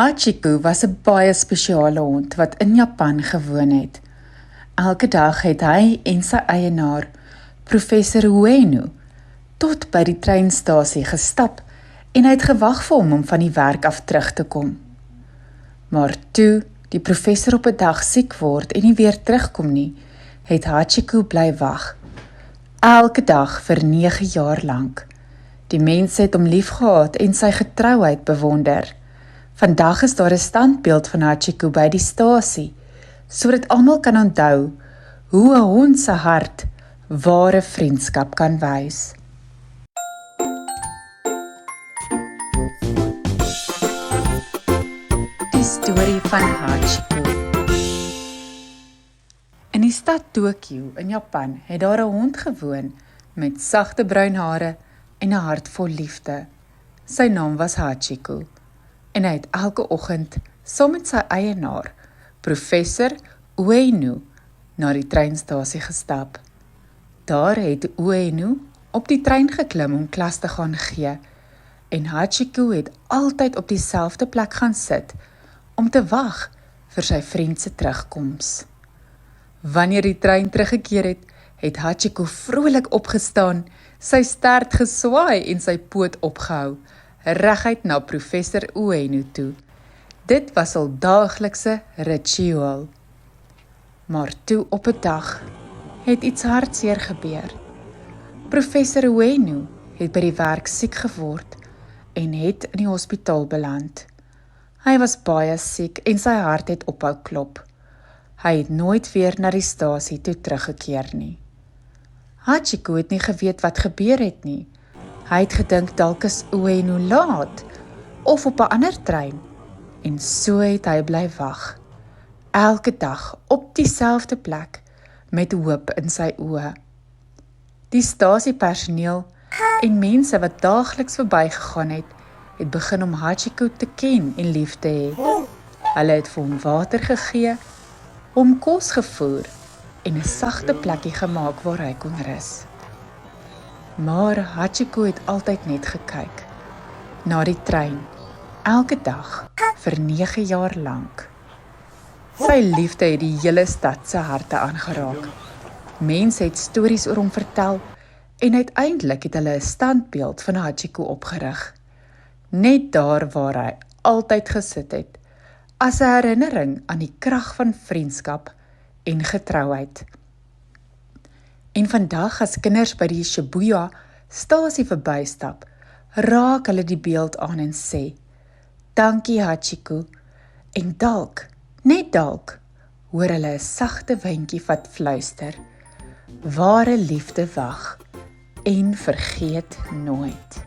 Hachiko was 'n baie spesiale hond wat in Japan gewoon het. Elke dag het hy en sy eienaar, professor Ueno, tot by die treinstasie gestap en hy het gewag vir hom om van die werk af terug te kom. Maar toe die professor op 'n dag siek word en nie weer terugkom nie, het Hachiko bly wag. Elke dag vir 9 jaar lank. Die mense het hom liefgehad en sy getrouheid bewonder. Vandag is daar 'n standbeeld van Hachiko by die stasie, sodat almal kan onthou hoe 'n hond se hart ware vriendskap kan wys. Die storie van Hachiko. In die stad Tokio in Japan het daar 'n hond gewoon met sagte bruin hare en 'n hart vol liefde. Sy naam was Hachiko. En hy het elke oggend saam met sy eienaar, professor Ueno, na die treinstasie gestap. Daar het Ueno op die trein geklim om klas te gaan gee en Hachiko het altyd op dieselfde plek gaan sit om te wag vir sy vriend se terugkoms. Wanneer die trein teruggekeer het, het Hachiko vrolik opgestaan, sy stert geswaai en sy poot opgehou, reguit na professor Ueno toe. Dit was al daaglikse ritueel. Maar toe op 'n dag het iets hartseer gebeur. Professor Ueno het by die werk siek geword en het in die hospitaal beland. Hy was baie siek en sy hart het ophou klop. Hy het nooit weer na die stasie toe teruggekeer nie. Hachiko het nie geweet wat gebeur het nie. Hy het gedink dalk is Ueno laat of op 'n ander trein en so het hy bly wag. Elke dag op dieselfde plek met hoop in sy oë. Die stasiepersoneel en mense wat daagliks verbygegaan het begin om Hachiko te ken en lief te hê. Hulle het vir hom water gegee, hom kos gevoer en 'n sagte plekkie gemaak waar hy kon rus. Maar Hachiko het altyd net gekyk na die trein, elke dag vir 9 jaar lank. Sy liefde het die hele stad se harte aangeraak. Mense het stories oor hom vertel en uiteindelik het hulle 'n standbeeld van Hachiko opgerig, net daar waar hy altyd gesit het, as 'n herinnering aan die krag van vriendskap en getrouheid. En vandag as kinders by die Shibuya stasie verbystap, raak hulle die beeld aan en sê, "Dankie Hachiko," en dalk, net dalk, hoor hulle 'n sagte windjie wat fluister, "Ware liefde wag en vergeet nooit."